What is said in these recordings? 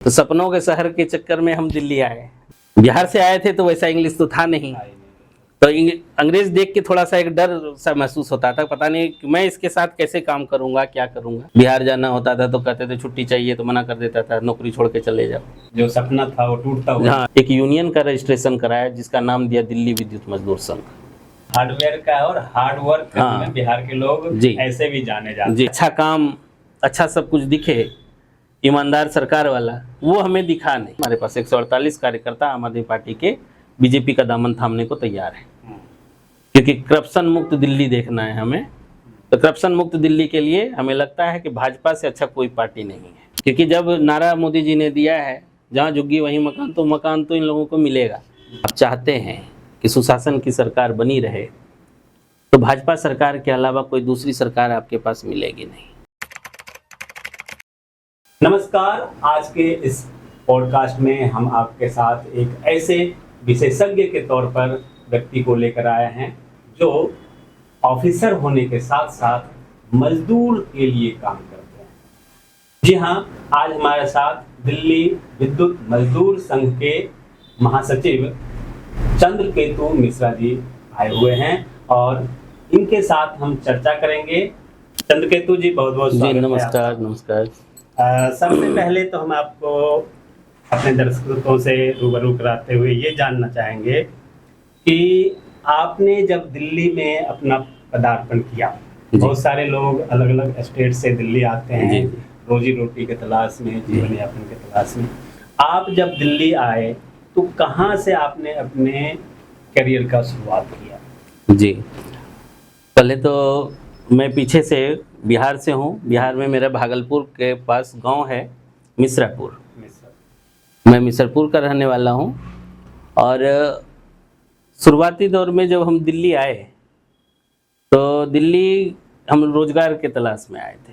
तो सपनों के शहर के चक्कर में हम दिल्ली आए। बिहार से आए थे तो वैसा इंग्लिश तो था नहीं, तो अंग्रेज देख के थोड़ा सा एक डर सा महसूस होता था, पता नहीं कि मैं इसके साथ कैसे काम करूंगा, क्या करूंगा। बिहार जाना होता था तो कहते थे छुट्टी चाहिए तो मना कर देता था, नौकरी छोड़ के चले जाओ। जो सपना था वो टूटता हुआ। हाँ, एक यूनियन का रजिस्ट्रेशन कराया जिसका नाम दिया दिल्ली विद्युत मजदूर संघ। हार्डवेयर का और हार्ड वर्क हाँ। में बिहार के लोग जी। ऐसे भी जाने जाते जी, अच्छा काम, अच्छा सब कुछ दिखे, ईमानदार सरकार वाला, वो हमें दिखा नहीं। हमारे पास 148 कार्यकर्ता आम आदमी पार्टी के बीजेपी का दामन थामने को तैयार है, क्योंकि करप्शन मुक्त दिल्ली देखना है हमें। तो करप्शन मुक्त दिल्ली के लिए हमें लगता है कि भाजपा से अच्छा कोई पार्टी नहीं है, क्योंकि जब नारा मोदी जी ने दिया है जहाँ झुग्गी वहीं मकान, तो मकान तो इन लोगों को मिलेगा। आप चाहते हैं कि सुशासन की सरकार बनी रहे, तो भाजपा सरकार के अलावा कोई दूसरी सरकार आपके पास मिलेगी नहीं। नमस्कार, आज के इस पॉडकास्ट में हम आपके साथ एक ऐसे विशेषज्ञ के तौर पर व्यक्ति को लेकर आए हैं जो ऑफिसर होने के साथ साथ मजदूर के लिए काम करते हैं। जी हाँ, आज हमारे साथ दिल्ली विद्युत मजदूर संघ के महासचिव चंद्रकेतु मिश्रा जी आए हुए हैं और इनके साथ हम चर्चा करेंगे। चंद्रकेतु जी, बहुत बहुत स्वागत है। नमस्कार। नमस्कार। सबसे पहले तो हम आपको अपने दर्शकों से रूबरू कराते हुए ये जानना चाहेंगे कि आपने जब दिल्ली में अपना पदार्पण किया, बहुत सारे लोग अलग अलग स्टेट से दिल्ली आते हैं रोजी रोटी के तलाश में, जीवन यापन के तलाश में। आप जब दिल्ली आए तो कहाँ से आपने अपने करियर का शुरुआत किया? जी, पहले तो मैं पीछे से बिहार से हूँ। बिहार में मेरा भागलपुर के पास गांव है मिश्रापुर। मैं मिश्रपुर का रहने वाला हूँ। और शुरुआती दौर में जब हम दिल्ली आए तो दिल्ली हम रोजगार के तलाश में आए थे,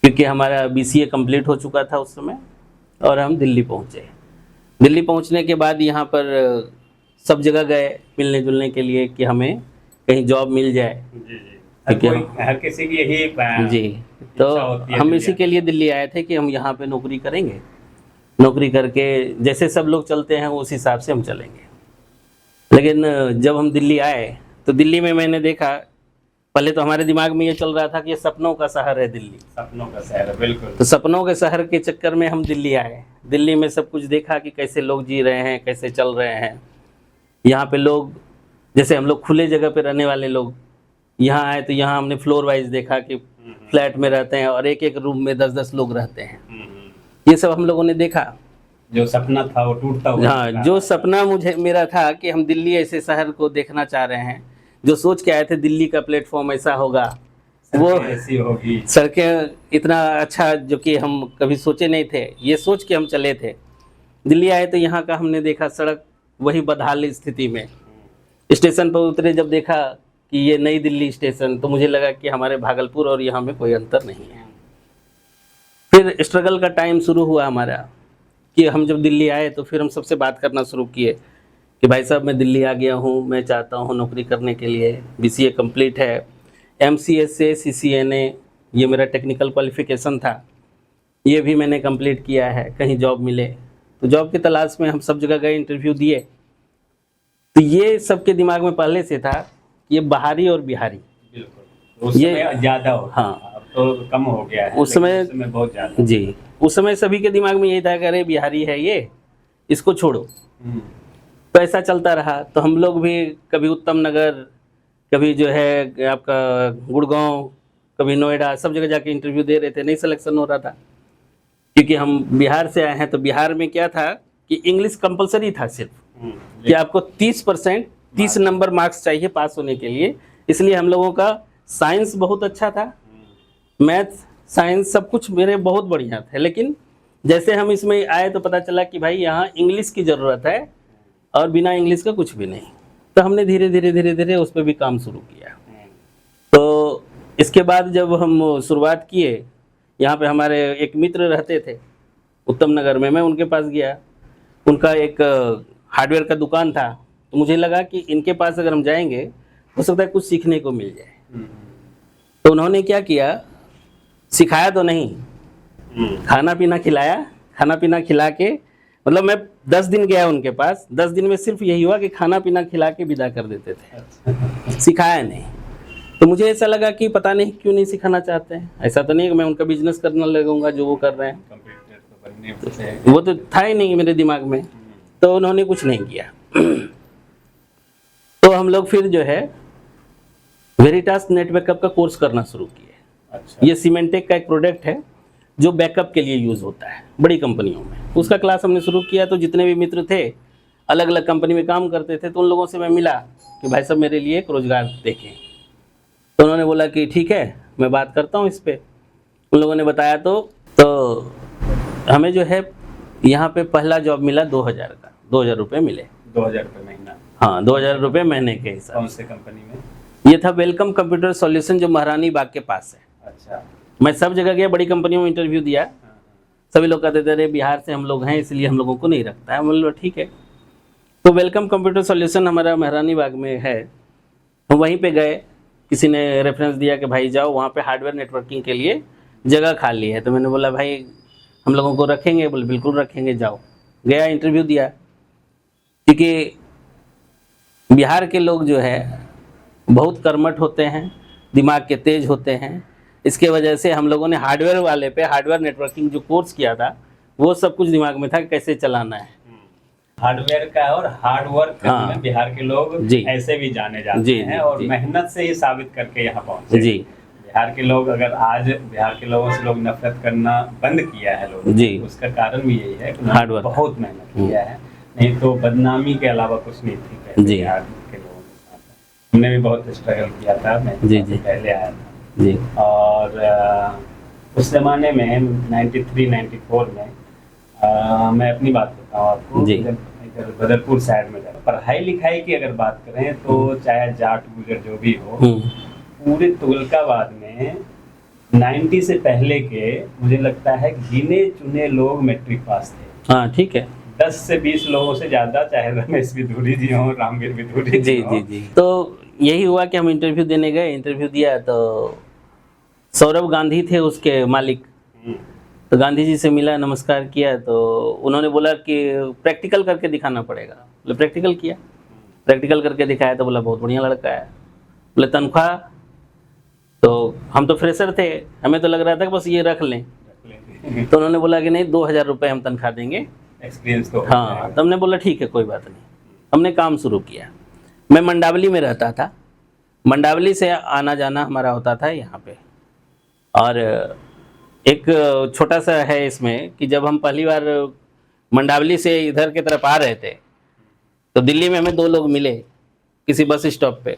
क्योंकि हमारा BCA कंप्लीट हो चुका था उस समय और हम दिल्ली पहुँचे। दिल्ली पहुँचने के बाद यहाँ पर सब जगह गए मिलने जुलने के लिए कि हमें कहीं जॉब मिल जाए। हर किसी की यही जी, तो हम इसी के लिए दिल्ली आए थे कि हम यहाँ पे नौकरी करेंगे, नौकरी करके जैसे सब लोग चलते हैं उस हिसाब से हम चलेंगे। लेकिन जब हम दिल्ली आए तो दिल्ली में मैंने देखा, पहले तो हमारे दिमाग में ये चल रहा था कि ये सपनों का शहर है दिल्ली। सपनों का शहर है, बिल्कुल। तो सपनों के शहर के चक्कर में हम दिल्ली आए। दिल्ली में सब कुछ देखा कि कैसे लोग जी रहे हैं, कैसे चल रहे हैं। यहाँ पे लोग, जैसे हम लोग खुले जगह पे रहने वाले लोग यहाँ आए तो यहाँ हमने फ्लोर वाइज देखा कि फ्लैट में रहते हैं और एक एक रूम में 10-10 लोग रहते हैं। ये सब हम लोगों ने देखा। जो सपना था वो टूटता हुआ। हाँ, जो सपना मेरा था कि हम दिल्ली ऐसे शहर को देखना चाह रहे हैं, जो सोच के आए थे दिल्ली का प्लेटफॉर्म ऐसा होगा, वो ऐसी होगी, सड़कें इतना अच्छा, जो कि हम कभी सोचे नहीं थे। ये सोच के हम चले थे। दिल्ली आए तो यहाँ का हमने देखा सड़क वही बदहाल स्थिति में। स्टेशन पर उतरे जब देखा कि ये नई दिल्ली स्टेशन, तो मुझे लगा कि हमारे भागलपुर और यहाँ में कोई अंतर नहीं है। फिर स्ट्रगल का टाइम शुरू हुआ हमारा कि हम जब दिल्ली आए तो फिर हम सबसे बात करना शुरू किए कि भाई साहब, मैं दिल्ली आ गया हूँ, मैं चाहता हूँ नौकरी करने के लिए। BCA कंप्लीट है, MCS से CCNA ये मेरा टेक्निकल क्वालिफिकेशन था, ये भी मैंने कंप्लीट किया है, कहीं जॉब मिले। तो जॉब की तलाश में हम सब जगह गए, इंटरव्यू दिए। तो ये सबके दिमाग में पहले से था ये बाहरी और बिहारी, बिल्कुल उस समय ज़्यादा हो। हाँ, अब तो कम हो गया है, उस समय बहुत ज़्यादा। जी, उस समय सभी के दिमाग में यही था कि अरे बिहारी है ये, इसको छोड़ो। तो ऐसा चलता रहा। तो हम लोग भी कभी उत्तम नगर, कभी जो है आपका गुड़गांव, कभी नोएडा, सब जगह जाके इंटरव्यू दे रहे थे। नहीं सिलेक्शन हो रहा था, क्योंकि हम बिहार से आए हैं। तो बिहार में क्या था कि इंग्लिश कंपलसरी था सिर्फ, कि आपको 30 नंबर मार्क्स चाहिए पास होने के लिए। इसलिए हम लोगों का साइंस बहुत अच्छा था, मैथ साइंस सब कुछ मेरे बहुत बढ़िया थे। लेकिन जैसे हम इसमें आए तो पता चला कि भाई यहाँ इंग्लिश की ज़रूरत है और बिना इंग्लिश का कुछ भी नहीं। तो हमने धीरे धीरे उस पर भी काम शुरू किया। तो इसके बाद जब हम शुरुआत किए, यहाँ पे हमारे एक मित्र रहते थे उत्तम नगर में, मैं उनके पास गया। उनका एक हार्डवेयर का दुकान था, तो मुझे लगा कि इनके पास अगर हम जाएंगे हो सकता है कुछ सीखने को मिल जाए। तो उन्होंने क्या किया, सिखाया तो नहीं, खाना पीना खिलाया खाना पीना खिला के, मतलब मैं 10 दिन गया उनके पास, 10 दिन में सिर्फ यही हुआ कि खाना पीना खिला के विदा कर देते थे, सिखाया नहीं। तो मुझे ऐसा लगा कि पता नहीं क्यों नहीं सिखाना चाहते हैं। ऐसा तो नहीं कि मैं उनका बिजनेस करने लगूंगा जो वो कर रहे हैं, वो तो था ही नहीं मेरे दिमाग में। तो उन्होंने कुछ नहीं किया। तो हम लोग फिर जो है वेरिटास नेट बैकअप का कोर्स करना शुरू किए। अच्छा। ये सीमेंटेक का एक प्रोडक्ट है जो बैकअप के लिए यूज़ होता है बड़ी कंपनियों में। उसका क्लास हमने शुरू किया। तो जितने भी मित्र थे अलग अलग कंपनी में काम करते थे, तो उन लोगों से मैं मिला कि भाई साहब मेरे लिए एक रोज़गार देखें। तो उन्होंने बोला कि ठीक है मैं बात करता हूँ इस पर। उन लोगों ने बताया तो हमें जो है यहाँ पे पहला जॉब मिला 2000 का, 2000 रुपये मिले। 2000 रुपये महीना? हाँ, 2000 रुपये महीने के हिसाब। कौन से कंपनी में? ये था वेलकम कंप्यूटर सॉल्यूशन, जो महारानी बाग के पास है। अच्छा। मैं सब जगह गया, बड़ी कंपनियों में इंटरव्यू दिया। सभी लोग कहते थे अरे बिहार से हम लोग हैं इसलिए हम लोगों को नहीं रखता है। बोलो ठीक है। तो वेलकम कंप्यूटर सॉल्यूशन हमारा महारानी बाग में है। हम वहीं पे गए, किसी ने रेफरेंस दिया कि भाई जाओ वहाँ पे हार्डवेयर नेटवर्किंग के लिए जगह खाली है। तो मैंने बोला भाई हम लोगों को रखेंगे? बोले बिल्कुल रखेंगे, जाओ। गया, इंटरव्यू दिया। क्योंकि बिहार के लोग जो है बहुत कर्मठ होते हैं, दिमाग के तेज होते हैं। इसके वजह से हम लोगों ने हार्डवेयर वाले पे हार्डवेयर नेटवर्किंग जो कोर्स किया था वो सब कुछ दिमाग में था कि कैसे चलाना है। हार्डवेयर का और हार्ड वर्क करने हाँ। में बिहार के लोग जी। ऐसे भी जाने जाते जी, हैं जी, और जी। मेहनत से ही साबित करके यहाँ पहुंचे। जी बिहार के लोग, अगर आज बिहार के लोगों से लोग नफरत करना बंद किया है लोगों ने, जी। उसका कारण भी यही है कि हार्ड वर्क। बहुत मेहनत किया है। नहीं तो बदनामी के अलावा कुछ नहीं थी पहले जी। बिहार के लोगों के साथ। हमने भी बहुत स्ट्रगल किया था, मैं जी, जी। पहले आया था। जी और उस जमाने में 93-94 में मैं अपनी बात बताऊँ आपको, जी। जब इधर बदरपुर साइड में जाता, पढ़ाई लिखाई की अगर बात करें तो चाहे जाट गुजर जो भी हो, पूरे तुगलकाबाद में 90 से पहले के मुझे लगता है गिने चुने लोग मैट्रिक पास थे। हाँ ठीक है। 10 से 20 लोगों से ज्यादा, चाहे रमेश विधूरी जी हों, रामवीर विधूरी जी हों। जी जी। तो यही हुआ कि हम इंटरव्यू देने गए, इंटरव्यू दिया तो सौरभ गांधी थे उसके मालिक। तो गांधी जी से मिला, नमस्कार किया। तो उन्होंने बोला कि प्रैक्टिकल करके दिखाना पड़ेगा। बोले प्रैक्टिकल किया, प्रैक्टिकल करके दिखाया। तो बोला बहुत बढ़िया लड़का है। बोले तनख्वाह? तो हम तो फ्रेशर थे, हमें तो लग रहा था कि बस ये रख लें। तो उन्होंने बोला कि नहीं 2000 रुपये हम तनख्वाह देंगे, एक्सपीरियंस तो हाँ। तो हमने बोला ठीक है कोई बात नहीं। हमने काम शुरू किया। मैं मंडावली में रहता था, मंडावली से आना जाना हमारा होता था यहाँ पे। और एक छोटा सा है इसमें कि जब हम पहली बार मंडावली से इधर की तरफ आ रहे थे तो दिल्ली में हमें 2 लोग मिले किसी बस स्टॉप पे।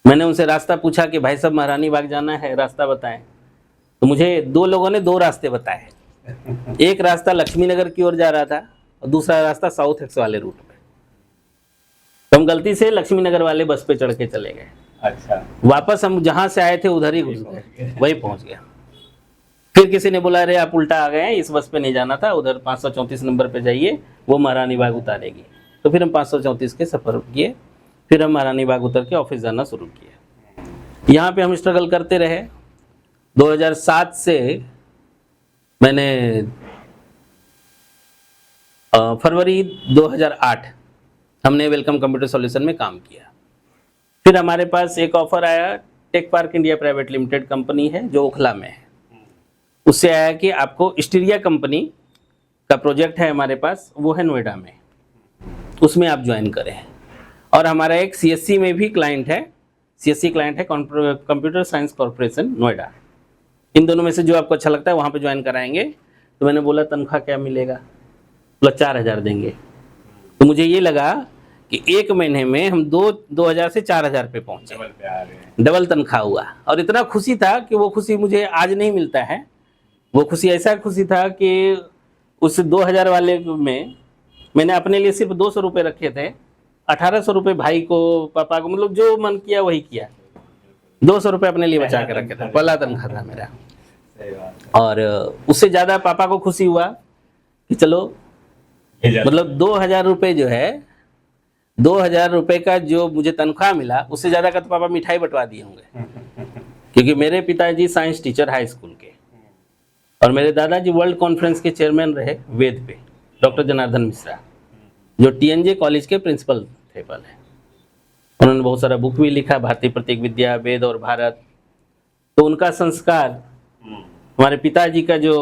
मैंने उनसे रास्ता पूछा कि भाई साहब महारानी बाग जाना है, रास्ता बताएं। तो मुझे 2 लोगों ने 2 रास्ते बताए। एक रास्ता लक्ष्मी नगर की ओर जा रहा था और दूसरा रास्ता साउथ एक्स वाले रूट पे। तो हम गलती से लक्ष्मी नगर वाले बस पे चढ़ के चले गए। अच्छा। वापस हम जहाँ से आए थे उधर ही घुस गए, वही पहुँच गया। फिर किसी ने बोला अरे आप उल्टा आ गए हैं, इस बस पे नहीं जाना था, उधर 534 नंबर पे जाइए, वो महारानी बाग उतारेगी। तो फिर हम 534 के सफ़र किए। फिर हम महारानी बाग उतर के ऑफिस जाना शुरू किया। यहाँ पे हम स्ट्रगल करते रहे। 2007 से मैंने फरवरी 2008 हमने वेलकम कंप्यूटर सॉल्यूशन में काम किया। फिर हमारे पास एक ऑफर आया, tech park India private limited company है जो ओखला में है। उससे आया कि आपको स्टीरिया कंपनी का प्रोजेक्ट है हमारे पास, वो है नोएडा में, उसमें आप ज्वाइन करें। और हमारा एक सीएससी में भी क्लाइंट है, सीएससी क्लाइंट है कंप्यूटर साइंस कॉर्पोरेशन नोएडा। इन दोनों में से जो आपको अच्छा लगता है वहाँ पे ज्वाइन कराएंगे। तो मैंने बोला तनख्वाह क्या मिलेगा? बोला 4000 देंगे। तो मुझे ये लगा कि 1 महीने में हम 2000 से 4000 पे पहुँचे, डबल तनख्वाह हुआ। और इतना खुशी था कि वो खुशी मुझे आज नहीं मिलता है। वो खुशी ऐसा खुशी था कि उस 2000 वाले में मैंने अपने लिए सिर्फ 200 रुपये रखे थे, 1800 रुपये भाई को, पापा को, मतलब जो मन किया वही किया। 200 रुपये अपने लिए बचा के रखे थे, पहला तनख्वाह था मेरा। और उससे ज़्यादा पापा को खुशी हुआ कि चलो, मतलब 2000 रुपये जो है, 2000 रुपये का जो मुझे तनख्वाह मिला उससे ज़्यादा का तो पापा मिठाई बंटवा दिए होंगे। क्योंकि मेरे पिताजी साइंस टीचर हाई स्कूल के, और मेरे दादाजी वर्ल्ड कॉन्फ्रेंस के चेयरमैन रहे वेद पे, डॉक्टर जनार्दन मिश्रा, जो TNJ कॉलेज के प्रिंसिपल थे पहले। उन्होंने बहुत सारा बुक भी लिखा, भारतीय प्रतीक विद्या, वेद और भारत। तो उनका संस्कार, हमारे पिताजी का जो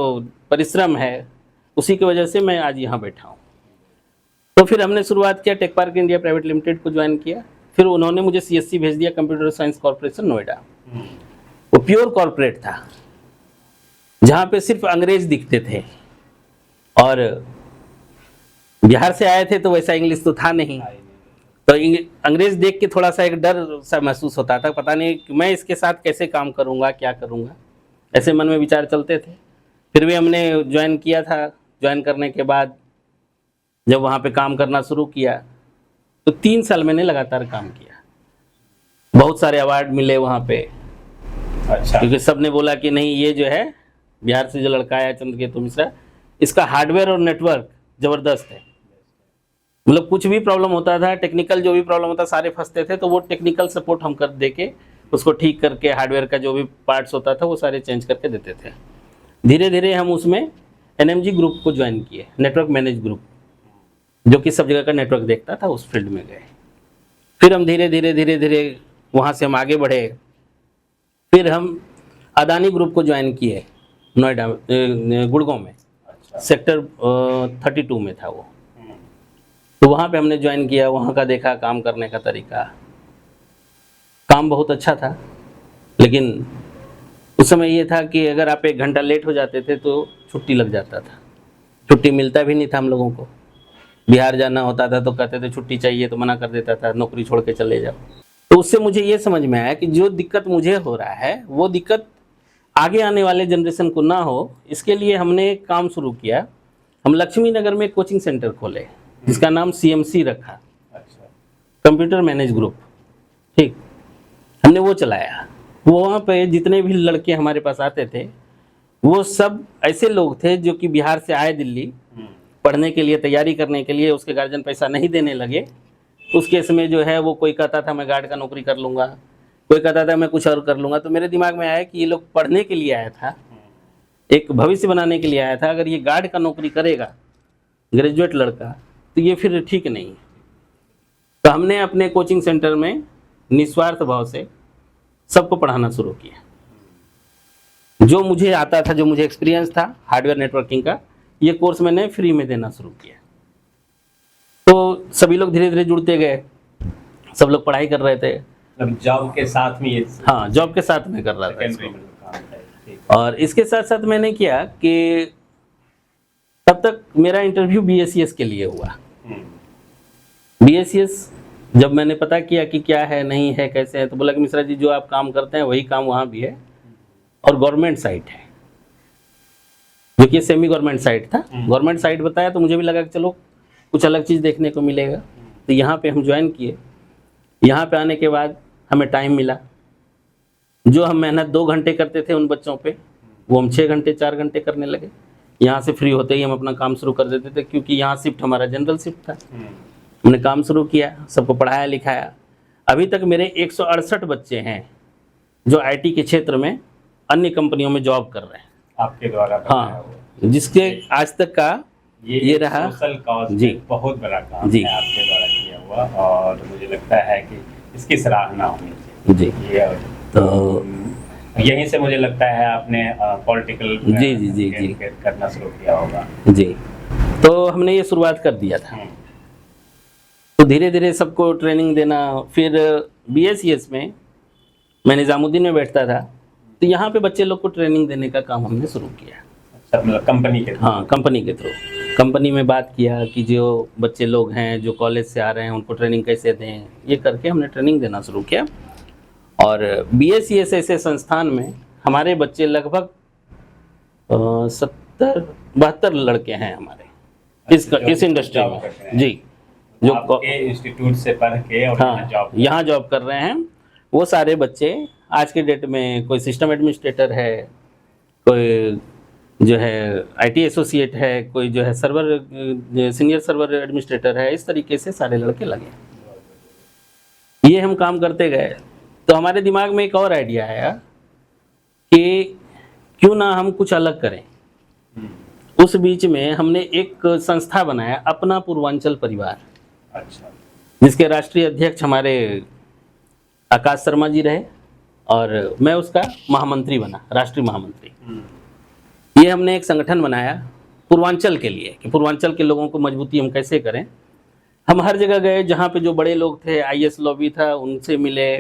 परिश्रम है, उसी की वजह से मैं आज यहाँ बैठा हूँ। तो फिर हमने शुरुआत किया, tech park India private limited को ज्वाइन किया। फिर उन्होंने मुझे CSC भेज दिया, कंप्यूटर साइंस कॉर्पोरेशन नोएडा। वो प्योर कॉर्पोरेट था, जहाँ पे सिर्फ अंग्रेज दिखते थे, और बिहार से आए थे तो वैसा इंग्लिश तो था नहीं, तो अंग्रेज देख के थोड़ा सा एक डर सा महसूस होता था, पता नहीं कि मैं इसके साथ कैसे काम करूँगा, क्या करूँगा, ऐसे मन में विचार चलते थे। फिर भी हमने ज्वाइन किया था। ज्वाइन करने के बाद जब वहाँ पे काम करना शुरू किया तो 3 साल मैंने लगातार काम किया। बहुत सारे अवार्ड मिले वहाँ पे। अच्छा। क्योंकि सब ने बोला कि नहीं, ये जो है बिहार से जो लड़का आया चंद्रकेतु मिश्रा, इसका हार्डवेयर और नेटवर्क ज़बरदस्त है। मतलब कुछ भी प्रॉब्लम होता था, टेक्निकल जो भी प्रॉब्लम होता, सारे फंसते थे, तो वो टेक्निकल सपोर्ट हम कर दे के उसको ठीक करके, हार्डवेयर का जो भी पार्ट्स होता था वो सारे चेंज करके देते थे। धीरे धीरे हम उसमें NMG ग्रुप को ज्वाइन किए, नेटवर्क मैनेज ग्रुप, जो कि सब जगह का नेटवर्क देखता था, उस फील्ड में गए। फिर हम धीरे धीरे वहाँ से हम आगे बढ़े। फिर हम अदानी ग्रुप को ज्वाइन किए नोएडा, गुड़गांव में। अच्छा। सेक्टर 32 में था वो। तो वहाँ पे हमने ज्वाइन किया, वहाँ का देखा काम करने का तरीका। काम बहुत अच्छा था, लेकिन उस समय ये था कि अगर आप 1 घंटा लेट हो जाते थे तो छुट्टी लग जाता था। छुट्टी मिलता भी नहीं था हम लोगों को। बिहार जाना होता था तो कहते थे छुट्टी चाहिए, तो मना कर देता था, नौकरी छोड़ के चले जाओ। तो उससे मुझे ये समझ में आया कि जो दिक्कत मुझे हो रहा है, वो दिक्कत आगे आने वाले जनरेशन को ना हो, इसके लिए हमने एक काम शुरू किया। हम लक्ष्मी नगर में एक कोचिंग सेंटर खोले, जिसका नाम CMC रखा, अच्छा। Computer manage group. ठीक, हमने वो चलाया। वो वहाँ पे जितने भी लड़के हमारे पास आते थे, वो सब ऐसे लोग थे जो कि बिहार से आए दिल्ली पढ़ने के लिए, तैयारी करने के लिए। उसके गार्जियन पैसा नहीं देने लगे। उस केस में जो है, वो कोई कहता था मैं गार्ड का नौकरी कर लूँगा, कोई कहता था मैं कुछ और कर लूँगा। तो मेरे दिमाग में आया कि ये लोग पढ़ने के लिए आया था, एक भविष्य बनाने के लिए आया था। अगर ये गार्ड का नौकरी करेगा, ग्रेजुएट लड़का, तो ये फिर ठीक नहीं है। तो हमने अपने कोचिंग सेंटर में निस्वार्थ भाव से सबको पढ़ाना शुरू किया। जो मुझे आता था, जो मुझे एक्सपीरियंस था हार्डवेयर नेटवर्किंग का, ये कोर्स मैंने फ्री में देना शुरू किया। तो सभी लोग धीरे धीरे जुड़ते गए, सब लोग पढ़ाई कर रहे थे। मतलब जॉब के साथ में ये हाँ, जॉब के साथ में कर रहा था सेकेंडरी इसको। में काम है। ठीक। और इसके साथ साथ मैंने किया कि तब तक मेरा इंटरव्यू BSCS के लिए हुआ। BSCS जब मैंने पता किया कि क्या है, नहीं है, कैसे है, तो बोला कि मिश्रा जी, जो आप काम करते हैं वही काम वहाँ भी है, और गवर्नमेंट साइट है, जो कि सेमी गवर्नमेंट साइट था। गवर्नमेंट साइट बताया तो मुझे भी लगा कि चलो कुछ अलग चीज़ देखने को मिलेगा। तो यहाँ पे हम ज्वाइन किए। यहाँ पे आने के बाद हमें टाइम मिला। जो हम मेहनत 2 घंटे करते थे उन बच्चों पे, वो हम 6 घंटे 4 घंटे करने लगे। यहाँ से फ्री होते ही हम अपना काम शुरू कर देते थे, क्योंकि यहाँ शिफ्ट हमारा जनरल शिफ्ट था। हमने काम शुरू किया, सबको पढ़ाया लिखाया। अभी तक मेरे 168 बच्चे हैं जो IT के क्षेत्र में अन्य कंपनियों में जॉब कर रहे हैं, आपके द्वारा बनाया हुआ। हाँ, जिसके आज तक का ये रहा। सोशल कॉज जी। बहुत बड़ा काम जी। है आपके द्वारा किया हुआ, और मुझे लगता है कि इसकी सराहना होनी चाहिए। जी। ये तो यहीं से मुझे लगता है आपने पॉलिटिकल जी। करना शुरू किया होगा। जी, तो हमने ये शुरुआत कर दिया था। तो धीरे धीरे सबको ट्रेनिंग देना। फिर BSCS में मैं निज़ामुद्दीन में बैठता था, तो यहाँ पे बच्चे लोग को ट्रेनिंग देने का काम हमने शुरू किया। अच्छा, मतलब कंपनी के हाँ, कंपनी के थ्रू। कंपनी में बात किया कि जो बच्चे लोग हैं जो कॉलेज से आ रहे हैं, उनको ट्रेनिंग कैसे दें, ये करके हमने ट्रेनिंग देना शुरू किया। और BSCS ऐसे संस्थान में हमारे बच्चे लगभग 70-72 लड़के हैं हमारे इस इंडस्ट्री जॉब में। कर रहे हैं। जी, जो आपके इंस्टीट्यूट से पढ़ के और हाँ, यहाँ जॉब कर रहे हैं। वो सारे बच्चे आज के डेट में, कोई सिस्टम एडमिनिस्ट्रेटर है, कोई जो है IT एसोसिएट है, कोई जो है सर्वर सीनियर सर्वर एडमिनिस्ट्रेटर है। इस तरीके से सारे लड़के लगे। ये हम काम करते गए, तो हमारे दिमाग में एक और आइडिया आया कि क्यों ना हम कुछ अलग करें। उस बीच में हमने एक संस्था बनाया, अपना पूर्वांचल परिवार, अच्छा। जिसके राष्ट्रीय अध्यक्ष हमारे आकाश शर्मा जी रहे और मैं उसका महामंत्री बना, राष्ट्रीय महामंत्री। ये हमने एक संगठन बनाया पूर्वांचल के लिए कि पूर्वांचल के लोगों को मजबूती हम कैसे करें। हम हर जगह गए जहाँ पे जो बड़े लोग थे, आईएएस लॉबी था, उनसे मिले,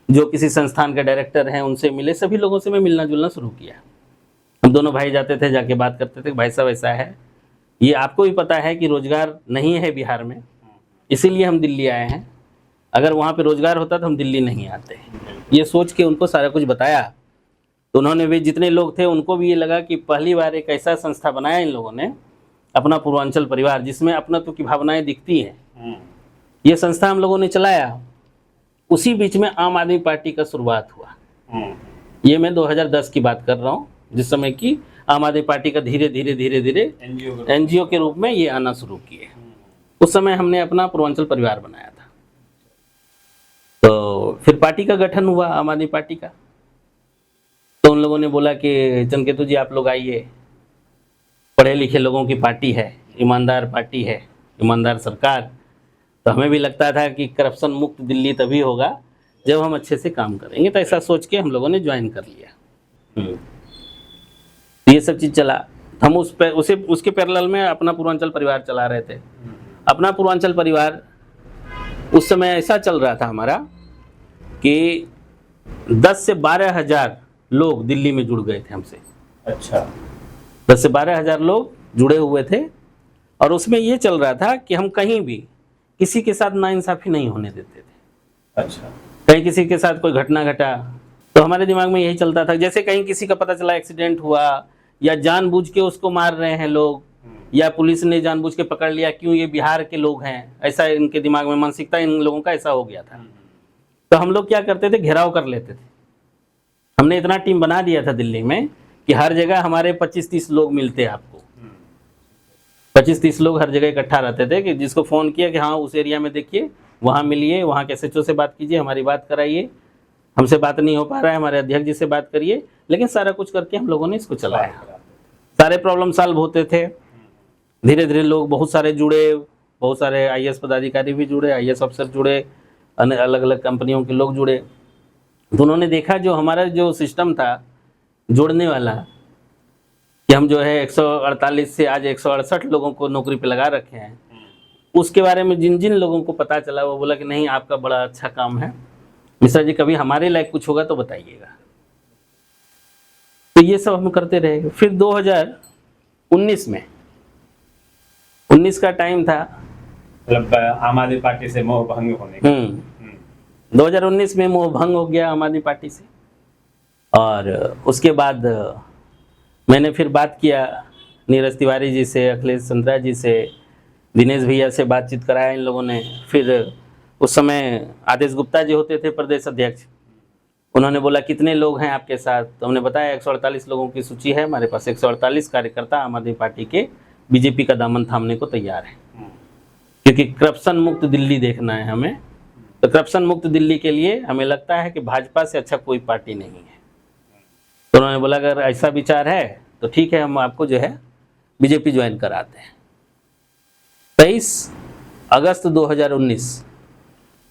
जो किसी संस्थान के डायरेक्टर हैं उनसे मिले, सभी लोगों से मैं मिलना जुलना शुरू किया। हम दोनों भाई जाते थे, जाके बात करते थे, भाई साहब ऐसा है, ये आपको भी पता है कि रोजगार नहीं है बिहार में, इसीलिए हम दिल्ली आए हैं, अगर वहाँ पे रोजगार होता तो हम दिल्ली नहीं आते। ये सोच के उनको सारा कुछ बताया, तो उन्होंने भी, जितने लोग थे उनको भी ये लगा कि पहली बार एक ऐसा संस्था बनाया इन लोगों ने, अपना पूर्वांचल परिवार, जिसमें अपनत्व की भावनाएं दिखती हैं। ये संस्था हम लोगों ने चलाया। उसी बीच में आम आदमी पार्टी का शुरुआत हुआ। ये मैं 2010 की बात कर रहा हूँ, जिस समय की आम आदमी पार्टी का धीरे धीरे धीरे धीरे एनजीओ के रूप में ये आना शुरू किए। उस समय हमने अपना पूर्वांचल परिवार बनाया था। तो फिर पार्टी का गठन हुआ, आम आदमी पार्टी का। तो उन लोगों ने बोला कि चंद्रकेतु जी आप लोग आइए, पढ़े लिखे लोगों की पार्टी है, ईमानदार पार्टी है, ईमानदार सरकार। तो हमें भी लगता था कि करप्शन मुक्त दिल्ली तभी होगा जब हम अच्छे से काम करेंगे। तो ऐसा सोच के हम लोगों ने ज्वाइन कर लिया। ये सब चीज़ चला। हम उसके पैरेलल में अपना पूर्वांचल परिवार चला रहे थे। अपना पूर्वांचल परिवार उस समय ऐसा चल रहा था हमारा कि 10 से 12 हज़ार लोग दिल्ली में जुड़ गए थे हमसे। अच्छा। 10 से 12 हज़ार लोग जुड़े हुए थे और उसमें ये चल रहा था कि हम कहीं भी किसी के साथ नाइंसाफ़ी नहीं होने देते थे। अच्छा। कहीं किसी के साथ कोई घटना घटा तो हमारे दिमाग में यही चलता था, जैसे कहीं किसी का पता चला एक्सीडेंट हुआ या जानबूझ के उसको मार रहे हैं लोग, या पुलिस ने जानबूझ के पकड़ लिया, क्यों ये बिहार के लोग हैं, ऐसा इनके दिमाग में मानसिकता इन लोगों का ऐसा हो गया था। तो हम लोग क्या करते थे, घेराव कर लेते थे। हमने इतना टीम बना दिया था दिल्ली में कि हर जगह हमारे 25-30 लोग मिलते हैं आपको। 25-30 लोग हर जगह इकट्ठा रहते थे कि जिसको फ़ोन किया कि हाँ उस एरिया में देखिए, वहाँ मिलिए, वहाँ के एसएचओ से बात कीजिए, हमारी बात कराइए, हमसे बात नहीं हो पा रहा है, हमारे अध्यक्ष जी से बात करिए। लेकिन सारा कुछ करके हम लोगों ने इसको चलाया। सारे प्रॉब्लम सॉल्व होते थे। धीरे धीरे लोग बहुत सारे जुड़े, बहुत सारे आईएएस पदाधिकारी भी जुड़े, आईएएस अफसर जुड़े, अलग अलग कंपनियों के लोग जुड़े। तो उन्होंने देखा जो हमारा जो सिस्टम था जोड़ने वाला, कि हम जो है 148 से आज 168 लोगों को नौकरी पे लगा रखे हैं, उसके बारे में जिन जिन लोगों को पता चला वो बोला कि नहीं आपका बड़ा अच्छा काम है मिश्रा जी, कभी हमारे लायक कुछ होगा तो बताइएगा। तो ये सब हम करते रहे। फिर 2019 में 19 का टाइम था, मतलब आम आदमी पार्टी से मोह भंग होने का। 2019 में मोह भंग हो गया आम आदमी पार्टी से। और उसके बाद मैंने फिर बात किया नीरज तिवारी जी से, अखिलेश चंद्रा जी से, दिनेश भैया से बातचीत कराया इन लोगों ने। फिर उस समय आदेश गुप्ता जी होते थे प्रदेश अध्यक्ष, उन्होंने बोला कितने लोग हैं आपके साथ, तो हमने बताया 148 लोगों की सूची है हमारे पास, 148 कार्यकर्ता आम आदमी पार्टी के बीजेपी का दामन थामने को तैयार है, क्योंकि करप्शन मुक्त दिल्ली देखना है हमें। तो करप्शन मुक्त दिल्ली के लिए हमें लगता है कि भाजपा से अच्छा कोई पार्टी नहीं है। तो उन्होंने बोला अगर ऐसा विचार है तो ठीक है, हम आपको जो है बीजेपी ज्वाइन कराते हैं। 23 अगस्त 2019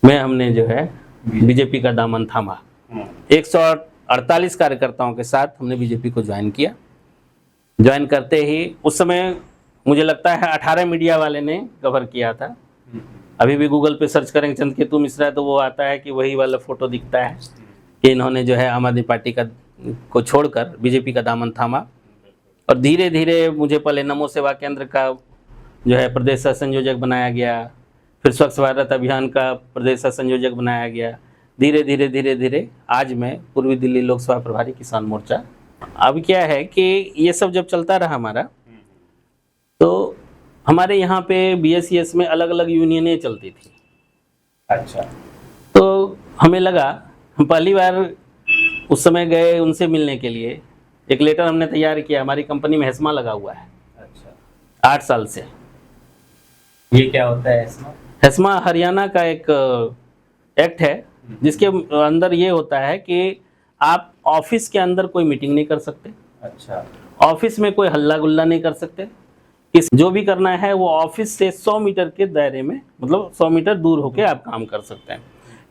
में हमने जो है बीजेपी का दामन थामा। 148 कार्यकर्ताओं के साथ हमने बीजेपी को ज्वाइन किया। ज्वाइन करते ही उस समय मुझे लगता है 18 मीडिया वाले ने कवर किया था। अभी भी गूगल पे सर्च करेंगे चंद्रकेतु मिश्रा तो वो आता है कि वही वाला फोटो दिखता है कि इन्होंने जो है आम आदमी पार्टी को छोड़कर बीजेपी का दामन थामा। और धीरे धीरे मुझे पहले नमो सेवा केंद्र का जो है प्रदेश सह संयोजक बनाया गया, फिर स्वच्छ भारत अभियान का प्रदेश सह संयोजक बनाया गया। धीरे धीरे धीरे धीरे आज मैं पूर्वी दिल्ली लोकसभा प्रभारी किसान मोर्चा। अब क्या है कि ये सब जब चलता रहा हमारा, तो हमारे यहाँ पे बीएसईएस में अलग अलग यूनियनें चलती थी। अच्छा। तो हमें लगा, हम पहली बार उस समय गए उनसे मिलने के लिए, एक लेटर हमने तैयार किया, हमारी कंपनी में हेस्मा लगा हुआ है। अच्छा। 8 साल से। ये क्या होता है हेस्मा? हेस्मा हरियाणा का एक एक्ट है जिसके अंदर ये होता है कि आप ऑफिस के अंदर कोई मीटिंग नहीं कर सकते। अच्छा। ऑफिस में कोई हल्ला गुल्ला नहीं कर सकते, जो भी करना है वो ऑफिस से 100 मीटर के दायरे में, मतलब 100 मीटर दूर होके आप काम कर सकते हैं।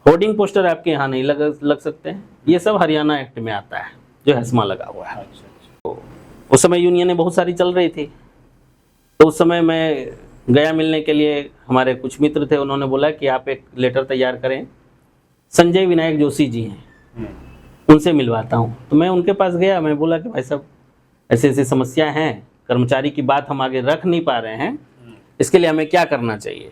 होर्डिंग पोस्टर आपके यहाँ नहीं लग सकते हैं। ये सब हरियाणा एक्ट में आता है जो हैस्मा लगा हुआ है। तो उस समय यूनियनें बहुत सारी चल रही थी, तो उस समय मैं गया मिलने के लिए। हमारे कुछ मित्र थे, उन्होंने बोला कि आप एक लेटर तैयार करें, संजय विनायक जोशी जी हैं, उनसे मिलवाता हूँ। तो मैं उनके पास गया, मैं बोला कि भाई साहब ऐसी ऐसी समस्या हैं, कर्मचारी की बात हम आगे रख नहीं पा रहे हैं, इसके लिए हमें क्या करना चाहिए।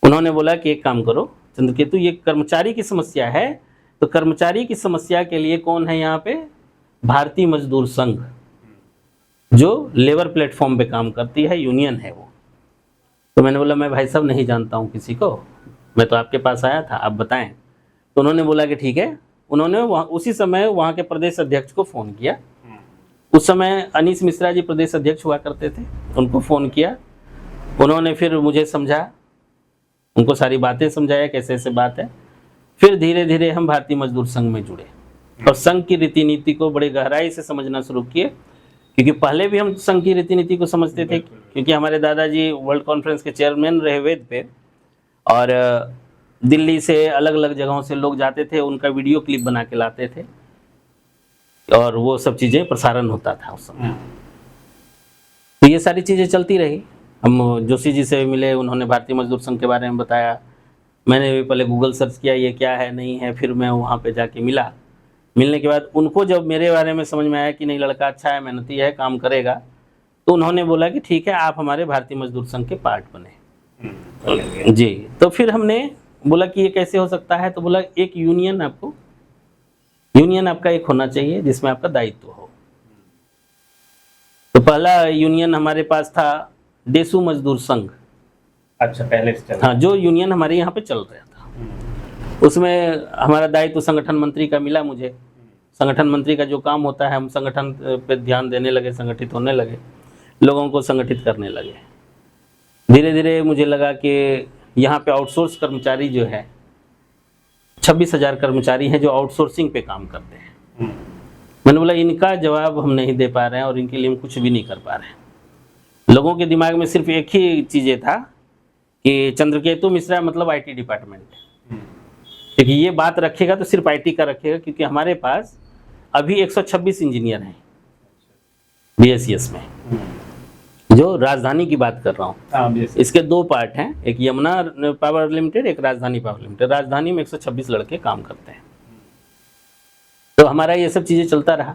उन्होंने बोला कि एक काम करो चंद्रकेतु, ये कर्मचारी की समस्या है, तो कर्मचारी की समस्या के लिए कौन है यहाँ पे, भारतीय मजदूर संघ, जो लेबर प्लेटफॉर्म पे काम करती है, यूनियन है वो। तो मैंने बोला मैं भाई साहब नहीं जानता हूँ किसी को, मैं तो आपके पास आया था, आप बताएं। तो उन्होंने बोला कि ठीक है। उन्होंने उसी समय वहाँ के प्रदेश अध्यक्ष को फ़ोन किया। उस समय अनीश मिश्रा जी प्रदेश अध्यक्ष हुआ करते थे, उनको फ़ोन किया। उन्होंने फिर मुझे समझा, उनको सारी बातें समझाया कैसे ऐसे बात है। फिर धीरे धीरे हम भारतीय मजदूर संघ में जुड़े और संघ की रीति नीति को बड़ी गहराई से समझना शुरू किए, क्योंकि पहले भी हम संघ की रीति नीति को समझते थे, क्योंकि हमारे दादाजी वर्ल्ड कॉन्फ्रेंस के चेयरमैन रहे वेद पे, और दिल्ली से अलग अलग जगहों से लोग जाते थे, उनका वीडियो क्लिप बना के लाते थे और वो सब चीज़ें प्रसारण होता था उस समय। तो ये सारी चीज़ें चलती रही। हम जोशी जी से मिले, उन्होंने भारतीय मजदूर संघ के बारे में बताया। मैंने भी पहले गूगल सर्च किया ये क्या है नहीं है, फिर मैं वहाँ पे जाके मिला। मिलने के बाद उनको जब मेरे बारे में समझ में आया कि नहीं लड़का अच्छा है, मेहनती है, काम करेगा, तो उन्होंने बोला कि ठीक है आप हमारे भारतीय मजदूर संघ के पार्ट बने। जी, तो फिर हमने बोला कि ये कैसे हो सकता है, तो बोला एक यूनियन आपका एक होना चाहिए जिसमें आपका दायित्व हो। तो पहला यूनियन हमारे पास था डेसू मजदूर संघ। अच्छा, पहले से चल, हाँ, जो यूनियन हमारे यहाँ पे चल रहा था, उसमें हमारा दायित्व संगठन मंत्री का मिला मुझे। संगठन मंत्री का जो काम होता है, हम संगठन पे ध्यान देने लगे, संगठित होने लगे, लोगों को संगठित करने लगे। धीरे धीरे मुझे लगा कि यहाँ पे आउटसोर्स कर्मचारी जो है 26,000 कर्मचारी हैं जो आउटसोर्सिंग पे काम करते हैं। मैंने बोला इनका जवाब हम नहीं दे पा रहे हैं और इनके लिए हम कुछ भी नहीं कर पा रहे हैं। लोगों के दिमाग में सिर्फ एक ही चीज़ें था कि चंद्रकेतु मिश्रा मतलब आईटी डिपार्टमेंट, क्योंकि ये बात रखेगा तो सिर्फ आईटी का रखेगा, क्योंकि हमारे पास अभी 126 इंजीनियर हैं बीएसईएस में, जो राजधानी की बात कर रहा हूँ। इसके दो पार्ट हैं, एक यमुना पावर लिमिटेड, एक राजधानी पावर लिमिटेड। राजधानी में 126 लड़के काम करते हैं। तो हमारा ये सब चीज़ें चलता रहा।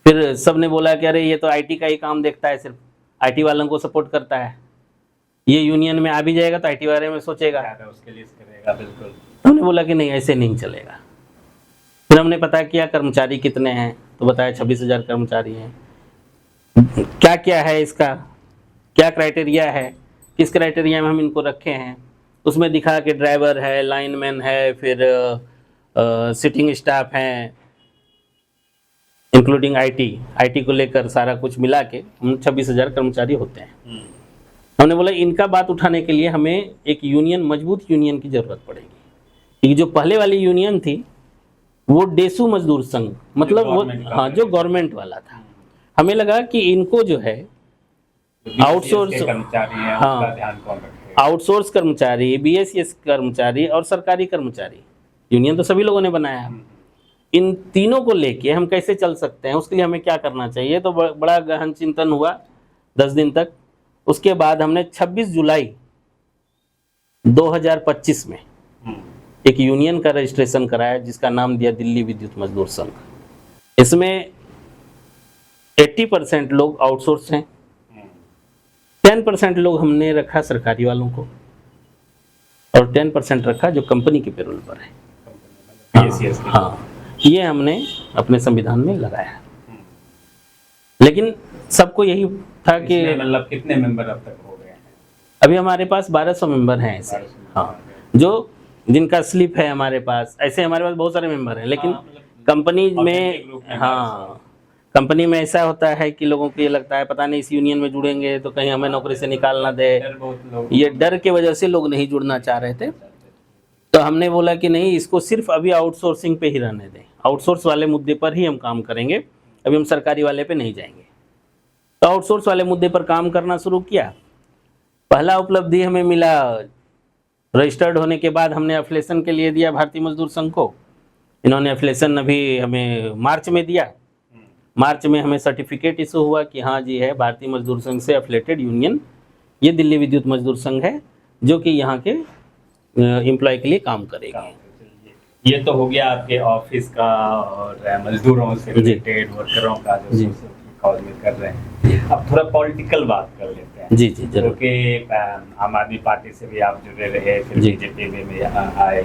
फिर सब ने बोला कि अरे ये तो आईटी का ही काम देखता है, सिर्फ आईटी वालों को सपोर्ट करता है, ये यूनियन में आ भी जाएगा तो आईटी बारे में सोचेगा, उसके लिए करेगा। बिल्कुल। हमने बोला कि नहीं, ऐसे नहीं चलेगा। फिर हमने पता किया कर्मचारी कितने हैं, तो बताया 26,000 कर्मचारी हैं। क्या क्या है इसका, क्या क्राइटेरिया है, किस क्राइटेरिया में हम इनको रखे हैं, उसमें दिखा कि ड्राइवर है, लाइनमैन है, फिर सिटिंग स्टाफ हैं, इंक्लूडिंग आईटी को लेकर सारा कुछ मिला के हम 26,000 कर्मचारी होते हैं। हमने बोला इनका बात उठाने के लिए हमें एक यूनियन, मजबूत यूनियन की ज़रूरत पड़ेगी, क्योंकि जो पहले वाली यूनियन थी वो डेसू मजदूर संघ, मतलब वो हाँ जो गवर्नमेंट वाला था। हमें लगा कि इनको जो है आउटसोर्स कर्मचारी हैं, हाँ, उसका ध्यान कौन रखेगा? आउटसोर्स कर्मचारी, बीएसईएस कर्मचारी और सरकारी कर्मचारी, यूनियन तो सभी लोगों ने बनाया। इन तीनों को लेके हम कैसे चल सकते हैं, उसके लिए हमें क्या करना चाहिए। तो बड़ा गहन चिंतन हुआ 10 दिन तक। उसके बाद हमने 26 जुलाई 2025 में एक यूनियन का रजिस्ट्रेशन कराया, जिसका नाम दिया दिल्ली विद्युत मजदूर संघ। इसमें 80% लोग आउटसोर्स हैं, 10% लोग हमने रखा सरकारी वालों को, और 10% रखा जो कंपनी के पेरोल पर है। हाँ, ये हमने अपने संविधान में लगाया। लेकिन सबको यही था कि मतलब कितने मेंबर अब तक हो गए हैं? अभी हमारे पास 1200 मेंबर हैं ऐसे। हाँ, जो जिनका स्लिप है हमारे पास, ऐसे हमारे पास बहुत सारे मेंबर हैं। लेकिन कंपनी में, हाँ, कंपनी में ऐसा होता है कि लोगों को ये लगता है पता नहीं इस यूनियन में जुड़ेंगे तो कहीं हमें नौकरी से निकाल ना दे, ये डर के वजह से लोग नहीं जुड़ना चाह रहे थे। तो हमने बोला कि नहीं, इसको सिर्फ अभी आउटसोर्सिंग पे ही रहने दें, आउटसोर्स वाले मुद्दे पर ही हम काम करेंगे, अभी हम सरकारी वाले पे नहीं जाएंगे। तो आउटसोर्स वाले मुद्दे पर काम करना शुरू किया। पहला उपलब्धि हमें मिला, रजिस्टर्ड होने के बाद हमने एफिलिएशन के लिए दिया भारतीय मजदूर संघ को। इन्होंने एफिलिएशन अभी हमें मार्च में दिया। मार्च में हमें सर्टिफिकेट इशू हुआ कि हाँ जी है, भारतीय मजदूर संघ से एफिलेटेड यूनियन ये दिल्ली विद्युत मजदूर संघ है, जो कि यहाँ के एम्प्लॉय के लिए काम करेगी। ये तो हो गया आपके ऑफिस का और मजदूरों से रिलेटेड वर्करों का जो कॉज में कर रहे हैं। अब थोड़ा पॉलिटिकल बात कर लेते हैं। जी जी जरूर। क्योंकि आम आदमी पार्टी से भी आप जुड़े रहे, फिर बीजेपी में आए,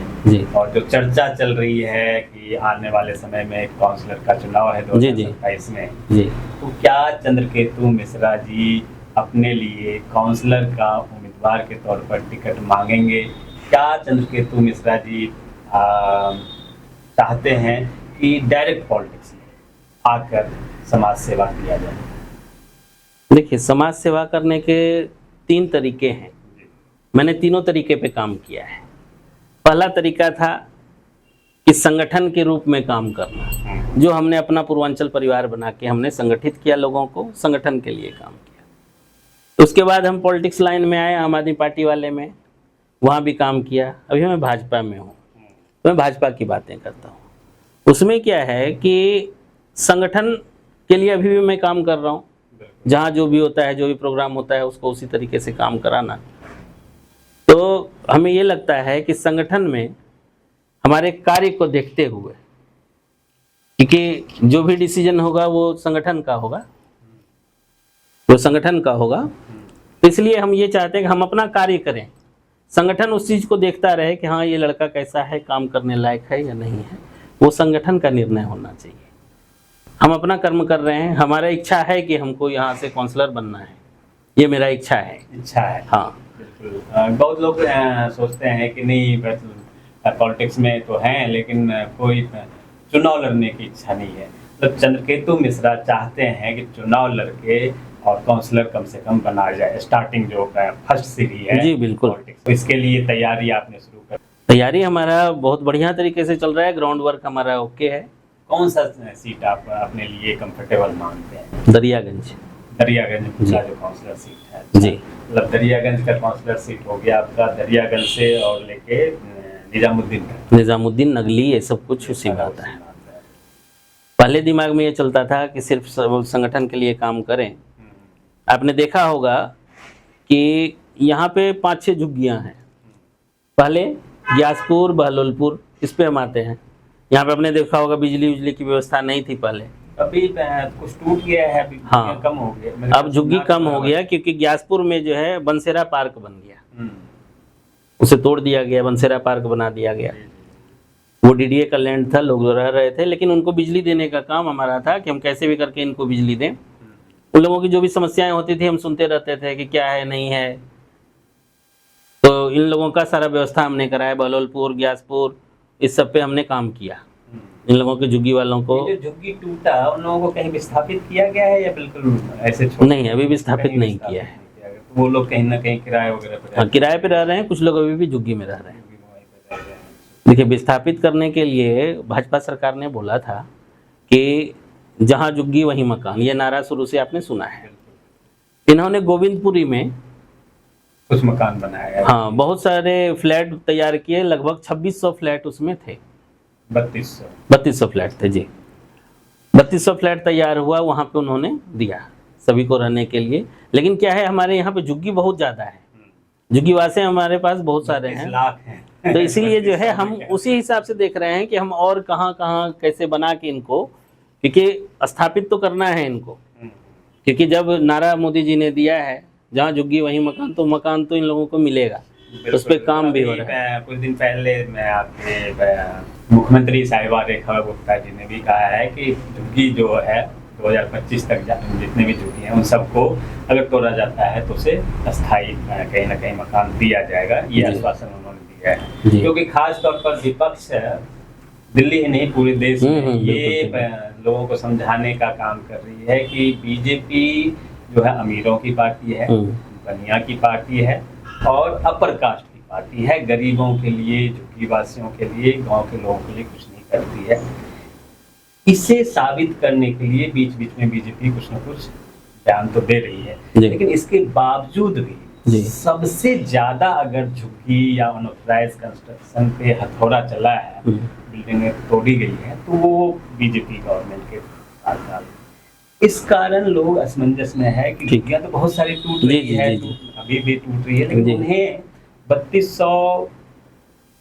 और जो चर्चा चल रही है कि आने वाले समय में काउंसलर का चुनाव है 2027 में, तो क्या चंद्रकेतु मिश्रा जी अपने लिए काउंसलर का उम्मीदवार के तौर पर टिकट मांगेंगे? क्या चंद्रकेतु मिश्रा जी चाहते हैं कि डायरेक्ट पॉलिटिक्स में आकर समाज सेवा किया जाए? देखिए, समाज सेवा करने के 3 तरीके हैं। मैंने तीनों तरीके पे काम किया है। पहला तरीका था कि संगठन के रूप में काम करना, जो हमने अपना पूर्वांचल परिवार बना के हमने संगठित किया, लोगों को संगठन के लिए काम किया। उसके बाद हम पॉलिटिक्स लाइन में आए, आम आदमी पार्टी वाले में, वहाँ भी काम किया। अभी मैं भाजपा में हूँ, तो मैं भाजपा की बातें करता हूँ। उसमें क्या है कि संगठन के लिए अभी भी मैं काम कर रहा हूँ, जहाँ जो भी होता है, जो भी प्रोग्राम होता है, उसको उसी तरीके से काम कराना। तो हमें ये लगता है कि संगठन में हमारे कार्य को देखते हुए, क्योंकि जो भी डिसीजन होगा वो संगठन का होगा, तो इसलिए हम ये चाहते हैं कि हम अपना कार्य करें, संगठन उस चीज़ को देखता रहे कि हाँ ये लड़का कैसा है, काम करने लायक है या नहीं है, वो संगठन का निर्णय होना चाहिए। हम अपना कर्म कर रहे हैं। हमारा इच्छा है कि हमको यहाँ से काउंसलर बनना है, ये मेरा इच्छा है। हाँ बिल्कुल। बहुत लोग सोचते हैं कि नहीं, पॉलिटिक्स में तो हैं लेकिन कोई चुनाव लड़ने की इच्छा नहीं है। तो चंद्रकेतु मिश्रा चाहते हैं कि चुनाव लड़के और काउंसलर कम से कम बना जाए। स्टार्टिंग जो फर्स्ट सीढ़ी है, जी बिल्कुल, तो इसके लिए तैयारी आपने शुरू कर? तैयारी हमारा बहुत बढ़िया तरीके से चल रहा है, ग्राउंड वर्क हमारा ओके है। कौन सा सीट आप अपने लिए कंफर्टेबल मानते हैं? दरियागंज का जो काउंसलर सीट है। जी, मतलब दरियागंज का काउंसलर सीट हो गया आपका, दरियागंज से और लेके निजामुद्दीन नगली, ये सब कुछ उसी में आता है। पहले दिमाग में ये चलता था कि सिर्फ संगठन के लिए काम करें। आपने देखा होगा कि यहाँ पे 5-6 झुग्गियाँ हैं। पहले ग्यासपुर, बहलोलपुर, इस पे हम आते हैं। यहाँ पे आपने देखा होगा बिजली की व्यवस्था नहीं थी पहले, अभी कुछ टूट गया है, अभी हाँ, कम हो गया। अब झुग्गी कम हो गया, क्योंकि ग्यासपुर में जो है बंसेरा पार्क बन गया, उसे तोड़ दिया गया, बंसेरा पार्क बना दिया गया। वो डीडीए का लैंड था, लोग रह रहे थे, लेकिन उनको बिजली देने का काम हमारा था कि हम कैसे भी करके इनको बिजली दें। उन लोगों की जो भी समस्याएं होती थी हम सुनते रहते थे कि क्या है नहीं है, तो इन लोगों का सारा व्यवस्था हमने कराया। बहलोलपुर, ग्यासपुर, इस सब पे हमने काम किया। इन लोगों के झुग्गी वालों को, जो झुग्गी टूटा उन लोगों को कहीं विस्थापित किया गया है या बिल्कुल ऐसे नहीं, अभी विस्थापित नहीं किया है। तो वो लोग कहीं ना कहीं किराए वगैरह पे, हाँ, किराए पे रह रहे हैं। कुछ लोग अभी भी झुग्गी में रह रहे हैं। देखिए, विस्थापित करने के लिए भाजपा सरकार ने बोला था कि जहाँ झुग्गी वहीं मकान, ये नारा शुरू से आपने सुना है। इन्होंने गोविंदपुरी में कुछ मकान बनाया, हाँ, बहुत सारे फ्लैट तैयार किए, लगभग 2600 फ्लैट उसमें थे। 3200 फ्लैट थे जी। 3200 फ्लैट तैयार हुआ, वहाँ पे उन्होंने दिया सभी को रहने के लिए। लेकिन क्या है, हमारे यहाँ पे झुग्गी बहुत ज़्यादा है, झुग्गी वासे हमारे पास बहुत सारे हैं, लाख हैं। तो इसीलिए जो है हम उसी हिसाब से देख रहे हैं कि हम और कहाँ कैसे बना के इनको, क्योंकि स्थापित तो करना है इनको। क्योंकि जब नारा मोदी जी ने दिया है जहाँ झुग्गी वहीं मकान, तो मकान तो इन लोगों को मिलेगा, उस पर काम भी हो रहा है। कुछ दिन पहले मैं आपके मुख्यमंत्री साहिबा रेखा गुप्ता जी ने भी कहा है कि झुग्गी जो है 2025 तक जितने भी झुग्गी हैं उन सबको अगर तोड़ा जाता है तो उसे अस्थायी कहीं ना कहीं मकान दिया जाएगा। ये आश्वासन उन्होंने दिया है, क्योंकि खास तौर पर विपक्ष दिल्ली ही नहीं पूरे देश में ये लोगों को समझाने का काम कर रही है कि बीजेपी जो है अमीरों की पार्टी है, बनिया की पार्टी है और अपर कास्ट की पार्टी है। गरीबों के लिए, झुग्गी वासियों के लिए, गांव के लोगों के लिए कुछ नहीं करती है। इसे साबित करने के लिए बीच बीच में बीजेपी कुछ न कुछ बयान तो दे रही है, जी। लेकिन इसके बावजूद भी जी। सबसे ज्यादा अगर झुग्गी या अनऑथराइज कंस्ट्रक्शन पे हथौड़ा चला है, बिल्डिंगें तोड़ी गई है, तो वो बीजेपी गवर्नमेंट के साथ। इस कारण लोग असमंजस में है कि ठीक। झुग्गियां तो बहुत सारी टूट जी, रही जी, है, जी, जी। अभी भी टूट रही है, लेकिन जी। उन्हें 3200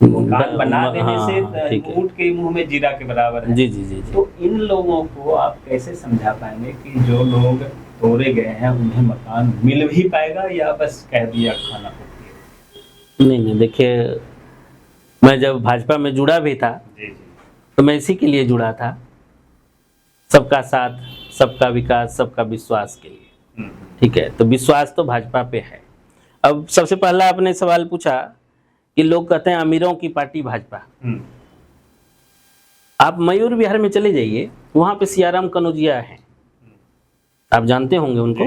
मकान बना देने से हाँ, ठीक है। ऊंट के मुंह में जीरा के बराबर है। जी, जी, जी, जी। तो इन लोगों को आप कैसे समझा पाएंगे कि जो लोग तोड़े गए हैं उन्हें मकान मिल भी पाएगा, या बस कह दिया खाना हो नहीं, नहीं, देखिए, मैं जब भाजपा में जुड़ा भी था, जी जी। तो मैं इसी के लिए जुड़ा था, सबका साथ, सबका विकास, सबका विश्वास के लिए। ठीक है, तो विश्वास तो भाजपा पे है। अब सबसे पहला आपने सवाल पूछा कि लोग कहते हैं अमीरों की पार्टी भाजपा। आप मयूर विहार में चले जाइए, वहाँ पे सियाराम कनौजिया हैं, आप जानते होंगे उनको,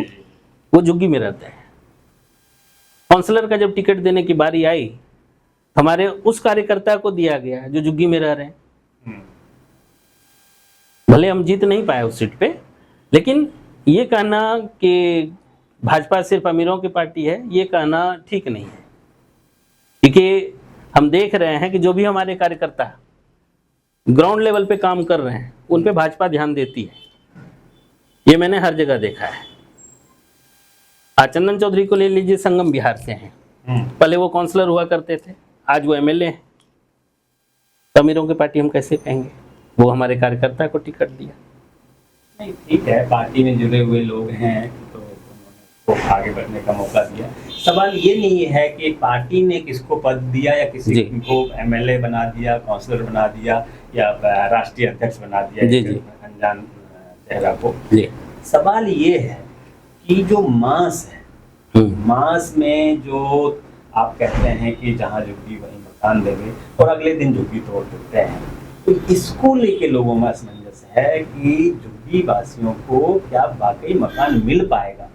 वो झुग्गी में रहते हैं। काउंसलर का जब टिकट देने की बारी आई, हमारे उस कार्यकर्ता को दिया गया जो झुग्गी में रह रहे हैं। भले हम जीत नहीं पाए उस सीट पे, लेकिन ये कहना कि भाजपा सिर्फ अमीरों की पार्टी है, ये कहना ठीक नहीं है, क्योंकि हम देख रहे हैं कि जो भी हमारे कार्यकर्ता ग्राउंड लेवल पे काम कर रहे हैं, उन पे भाजपा ध्यान देती है। ये मैंने हर जगह देखा है। चंदन चौधरी को ले लीजिए, संगम बिहार से हैं, पहले वो काउंसलर हुआ करते थे, आज वो एमएलए हैं। तो अमीरों की पार्टी हम कैसे कहेंगे? वो हमारे कार्यकर्ता को टिकट दिया। नहीं, ठीक है, पार्टी में जुड़े हुए लोग हैं तो उनको आगे बढ़ने का मौका दिया। सवाल ये नहीं है कि पार्टी ने किसको पद दिया या किसी को एमएलए बना दिया, काउंसलर बना दिया, या राष्ट्रीय अध्यक्ष बना दिया जी, एक अनजान चेहरा को। जी। सवाल ये है कि जो मास है, मास में जो आप कहते हैं कि जहाँ झुग्गी वहीं मकान देंगे और अगले दिन झुग्गी तोड़ देते हैं, तो इसको लेके लोगों में असमंजस है कि झुग्गी वासियों को क्या वाकई मकान मिल पाएगा।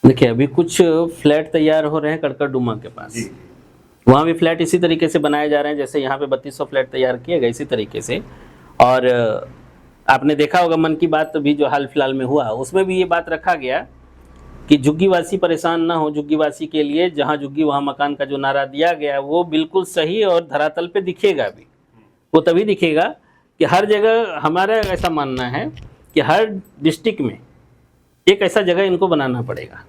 देखिए, अभी कुछ फ्लैट तैयार हो रहे हैं कड़कड़डुमा के पास, वहाँ भी फ्लैट इसी तरीके से बनाए जा रहे हैं जैसे यहाँ पे 3200 फ्लैट तैयार किए गए, इसी तरीके से। और आपने देखा होगा मन की बात भी जो हाल फिलहाल में हुआ, उसमें भी ये बात रखा गया कि झुग्गीवासी परेशान ना हो, झुग्गीवासी के लिए जहाँ झुग्गी वहाँ मकान का जो नारा दिया गया वो बिल्कुल सही और धरातल पे दिखेगा भी। वो तभी दिखेगा कि हर जगह, हमारा ऐसा मानना है कि हर डिस्ट्रिक्ट में एक ऐसा जगह इनको बनाना पड़ेगा।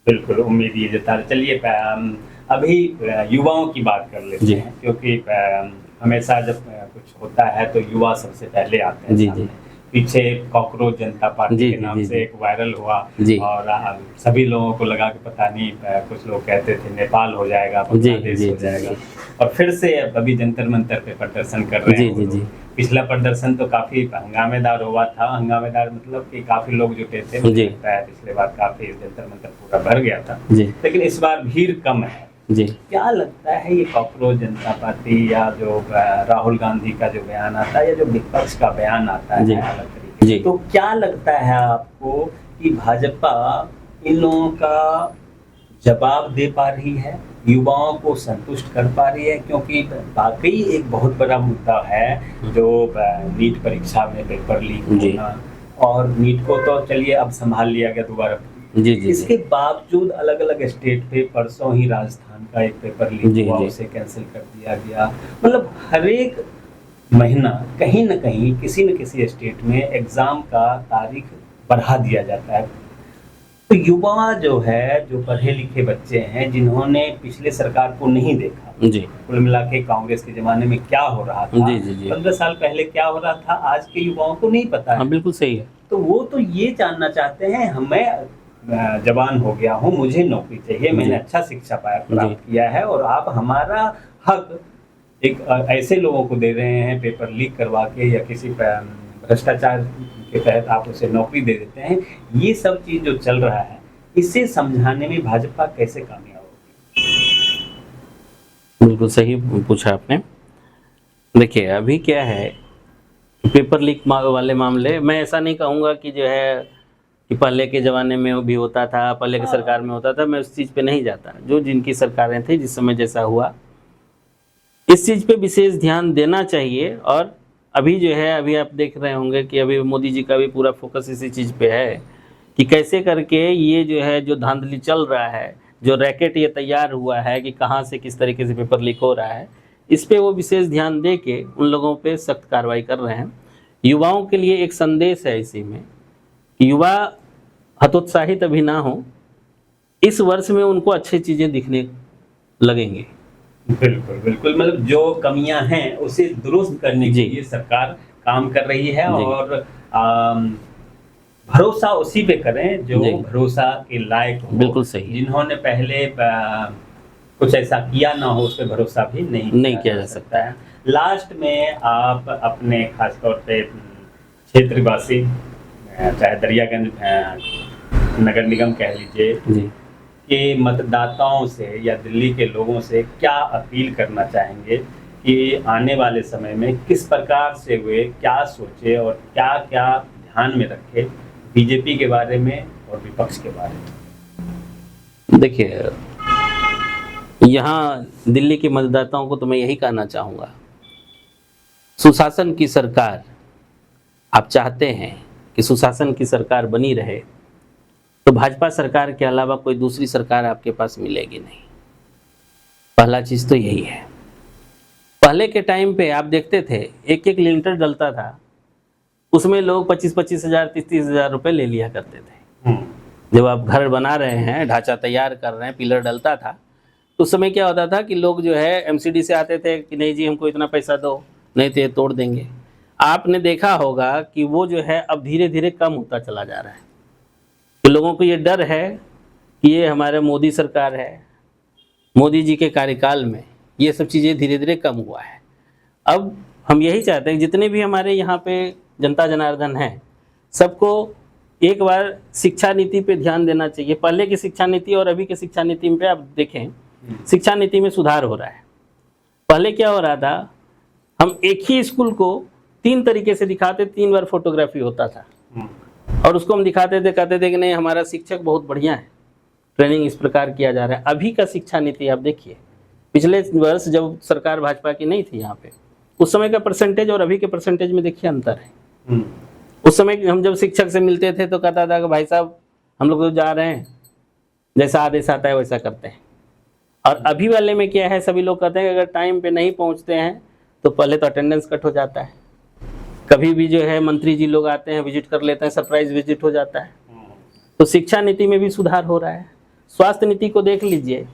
बिल्कुल, उम्मीद ये जता। चलिए अभी युवाओं की बात कर लेते हैं, क्योंकि हमेशा जब कुछ होता है तो युवा सबसे पहले आते हैं। जी, जी। पीछे कॉकरोच जनता पार्टी के नाम से एक वायरल हुआ और सभी लोगों को लगा कि पता नहीं, कुछ लोग कहते थे नेपाल हो जाएगा, बांग्लादेश हो जाएगा, और फिर से अभी जंतर मंतर पे प्रदर्शन कर रहे हैं। पिछला प्रदर्शन तो काफी हंगामेदार हुआ था, हंगामेदार मतलब कि काफी लोग जुटे थे। पिछले बार काफी जंतर मंतर पूरा भर गया था, लेकिन इस बार भीड़ कम है। क्या लगता है ये कॉकरोच जनता पार्टी या जो राहुल गांधी का जो बयान आता है या जो विपक्ष का बयान आता है अलग तरीके, तो क्या लगता है आपको कि भाजपा इन लोगों का जवाब दे पा रही है, युवाओं को संतुष्ट कर पा रही है? क्योंकि वाकई एक बहुत बड़ा मुद्दा है जो नीट परीक्षा में पेपर लीक होना, और नीट को तो चलिए अब संभाल लिया गया दोबारा। इसके बावजूद अलग अलग स्टेट पे परसों ही राजस्थान का एक पेपर लीक हुआ, उसे कैंसिल कर दिया गया। मतलब हर एक महीना कहीं ना कहीं किसी न किसी स्टेट में एग्जाम का तारीख बढ़ा दिया जाता है। तो युवा जो है, जो पढ़े लिखे बच्चे हैं, जिन्होंने पिछले सरकार को नहीं देखा, कुल मिला के कांग्रेस के जमाने में क्या हो रहा था, 15 साल पहले क्या हो रहा था, आज के युवाओं को नहीं पता है। बिल्कुल सही है। तो वो तो ये जानना चाहते हैं, हमें जवान हो गया हूँ, मुझे नौकरी चाहिए, मैंने अच्छा शिक्षा प्राप्त किया है, और आप हमारा हक एक ऐसे लोगों को दे रहे हैं पेपर लीक करवा के या किसी भ्रष्टाचार के तहत आप उसे नौकरी दे देते हैं। ये सब चीज जो चल रहा है, इसे समझाने में भाजपा कैसे कामयाब होगी? बिल्कुल सही पूछा आपने। देखिए, अभी क्या है, पेपर लीक वाले मामले, मैं ऐसा नहीं कहूँगा कि जो है कि पहले के ज़माने में भी होता था, पहले की सरकार में होता था, मैं उस चीज़ पे नहीं जाता। जो जिनकी सरकारें थी, जिस समय जैसा हुआ, इस चीज़ पे विशेष ध्यान देना चाहिए और अभी जो है, अभी आप देख रहे होंगे कि अभी मोदी जी का भी पूरा फोकस इसी चीज़ पे है कि कैसे करके ये जो है, जो धांधली चल रहा है, जो रैकेट ये तैयार हुआ है कि कहाँ से किस तरीके से पेपर लीक हो रहा है, इस पे वो विशेष ध्यान दे के उन लोगों पे सख्त कार्रवाई कर रहे हैं। युवाओं के लिए एक संदेश है इसी में कि युवा हतोत्साहित अभी ना हो, इस वर्ष में उनको अच्छी चीज़ें दिखने लगेंगी। बिल्कुल बिल्कुल, मतलब जो कमियां हैं उसे दुरुस्त करने के जी। लिए सरकार काम कर रही है जी। और भरोसा उसी पे करें जो जी। भरोसा के लायक हो। बिल्कुल सही। जिन्होंने पहले कुछ ऐसा किया ना हो, उस पे भरोसा भी नहीं किया जा सकता है। लास्ट में आप अपने खासतौर पे क्षेत्रवासी, चाहे दरियागंज नगर निगम कह लीजिए, जी। के मतदाताओं से या दिल्ली के लोगों से क्या अपील करना चाहेंगे कि आने वाले समय में किस प्रकार से वे क्या सोचे और क्या क्या ध्यान में रखे बीजेपी के बारे में और विपक्ष के बारे में? देखिए, यहाँ दिल्ली के मतदाताओं को तो मैं यही कहना चाहूँगा, सुशासन की सरकार आप चाहते हैं कि सुशासन की सरकार बनी रहे, तो भाजपा सरकार के अलावा कोई दूसरी सरकार आपके पास मिलेगी नहीं। पहला चीज़ तो यही है। पहले के टाइम पे आप देखते थे, एक एक लिंटर डलता था, उसमें लोग 25-25 हज़ार 30-30 हज़ार रुपये ले लिया करते थे। जब आप घर बना रहे हैं, ढांचा तैयार कर रहे हैं, पिलर डलता था, तो उस समय क्या होता था कि लोग जो है एमसीडी से आते थे कि नहीं जी हमको इतना पैसा दो, नहीं तो ये तोड़ देंगे। आपने देखा होगा कि वो जो है अब धीरे धीरे कम होता चला जा रहा है। तो लोगों को ये डर है कि ये हमारे मोदी सरकार है, मोदी जी के कार्यकाल में ये सब चीज़ें धीरे धीरे कम हुआ है। अब हम यही चाहते हैं जितने भी हमारे यहाँ पे जनता जनार्दन हैं, सबको एक बार शिक्षा नीति पे ध्यान देना चाहिए। पहले की शिक्षा नीति और अभी की शिक्षा नीति पे आप देखें, शिक्षा नीति में सुधार हो रहा है। पहले क्या हो रहा था, हम एक ही स्कूल को 3 तरीके से दिखाते, 3 बार फोटोग्राफी होता था और उसको हम दिखाते थे, कहते थे कि नहीं हमारा शिक्षक बहुत बढ़िया है, ट्रेनिंग इस प्रकार किया जा रहा है। अभी का शिक्षा नीति आप देखिए, पिछले वर्ष जब सरकार भाजपा की नहीं थी यहाँ पे, उस समय का परसेंटेज और अभी के परसेंटेज में देखिए अंतर है। उस समय हम जब शिक्षक से मिलते थे तो कहता था कि भाई साहब हम लोग तो जा रहे हैं, जैसा आदेश आता है वैसा करते हैं। और अभी वाले में क्या है, सभी लोग कहते हैं कि अगर टाइम पे नहीं पहुँचते हैं तो पहले तो अटेंडेंस कट हो जाता है, कभी भी जो है मंत्री जी लोग आते हैं, विजिट कर लेते हैं, सरप्राइज विजिट हो जाता है। तो शिक्षा नीति में भी सुधार हो रहा है। स्वास्थ्य नीति को देख लीजिए,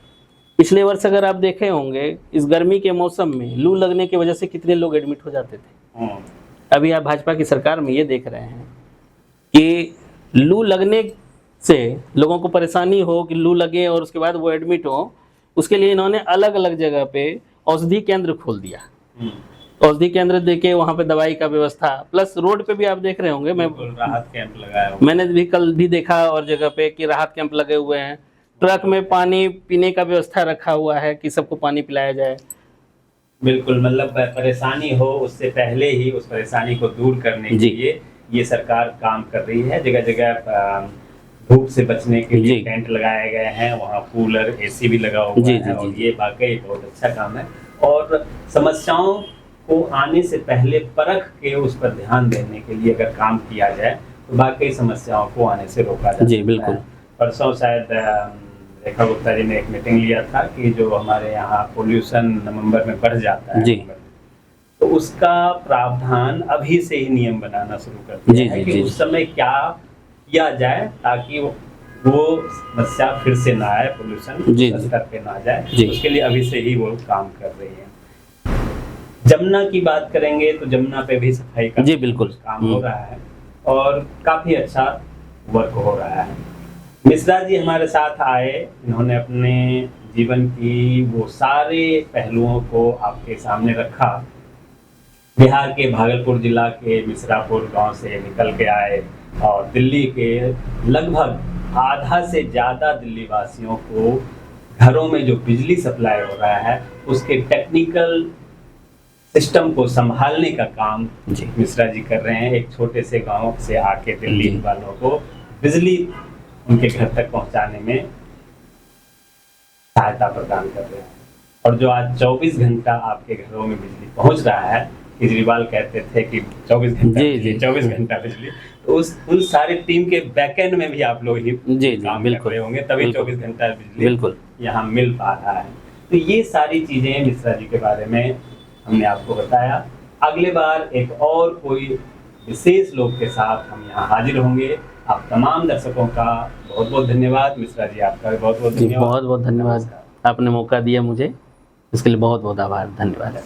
पिछले वर्ष अगर आप देखे होंगे, इस गर्मी के मौसम में लू लगने की वजह से कितने लोग एडमिट हो जाते थे। अभी आप भाजपा की सरकार में ये देख रहे हैं कि लू लगने से लोगों को परेशानी हो कि लू लगे और उसके बाद वो एडमिट हो, उसके लिए इन्होंने अलग अलग जगह पे औषधि केंद्र खोल दिया। औषधि केंद्र देके वहाँ पे दवाई का व्यवस्था, प्लस रोड पे भी आप देख रहे होंगे, मैं राहत कैंप लगाया, मैंने भी कल भी देखा और जगह पे कि राहत कैंप लगे हुए हैं। ट्रक में पानी पीने का व्यवस्था रखा हुआ है कि सबको पानी पिलाया जाए। बिल्कुल, मतलब परेशानी हो उससे पहले ही उस परेशानी को दूर करने के लिए ये सरकार काम कर रही है। जगह जगह धूप से बचने के लिए टेंट लगाए गए हैं, वहाँ कूलर एसी भी लगा हुआ है और ये वाकई बहुत अच्छा काम है। और समस्याओं को आने से पहले परख के उस पर ध्यान देने के लिए अगर काम किया जाए तो वाकई समस्याओं को आने से रोका जा सकता है। जी बिल्कुल। परसों शायद रेखा गुप्ता जी ने एक मीटिंग लिया था कि जो हमारे यहाँ पोल्यूशन नवंबर में बढ़ जाता है जी, तो उसका प्रावधान अभी से ही नियम बनाना शुरू कर दिया है कि उस समय क्या किया जाए ताकि वो समस्या फिर से ना आए, पोल्यूशन स्तर पे ना जाए। उसके लिए अभी से ही वो काम कर रही है। जमुना की बात करेंगे तो जमुना पे भी सफाई का जी बिल्कुल काम हो रहा है और काफी अच्छा वर्क हो रहा है। मिश्रा जी हमारे साथ आए, इन्होंने अपने जीवन की वो सारे पहलुओं को आपके सामने रखा। बिहार के भागलपुर जिला के मिश्रापुर गांव से निकल के आए और दिल्ली के लगभग आधा से ज़्यादा दिल्ली वासियों को घरों में जो बिजली सप्लाई हो रहा है उसके टेक्निकल सिस्टम को संभालने का काम मिश्रा जी कर रहे हैं। एक छोटे से गांव से आके दिल्ली वालों को बिजली उनके घर तक पहुंचाने में सहायता प्रदान कर रहे हैं। और जो आज 24 घंटा आपके घरों में बिजली पहुंच रहा है केजरीवाल कहते थे कि 24 घंटा जी, बिजली, जी। 24 घंटा बिजली, तो उन सारे टीम के बैकएंड में भी आप लोग ही जी, जी, काम कर बिल्कुल, रहे होंगे, तभी बिल्कुल, 24 घंटा बिजली बिल्कुल। यहाँ मिल पा रहा है। तो ये सारी चीजें मिश्रा जी के बारे में हमने आपको बताया। अगले बार एक और कोई विशेष लोग के साथ हम यहाँ हाजिर होंगे। आप तमाम दर्शकों का बहुत बहुत धन्यवाद। मिश्रा जी आपका भी बहुत बहुत जी, धन्यवाद। बहुत बहुत धन्यवाद। आपने मौका दिया मुझे, इसके लिए बहुत बहुत आभार, धन्यवाद।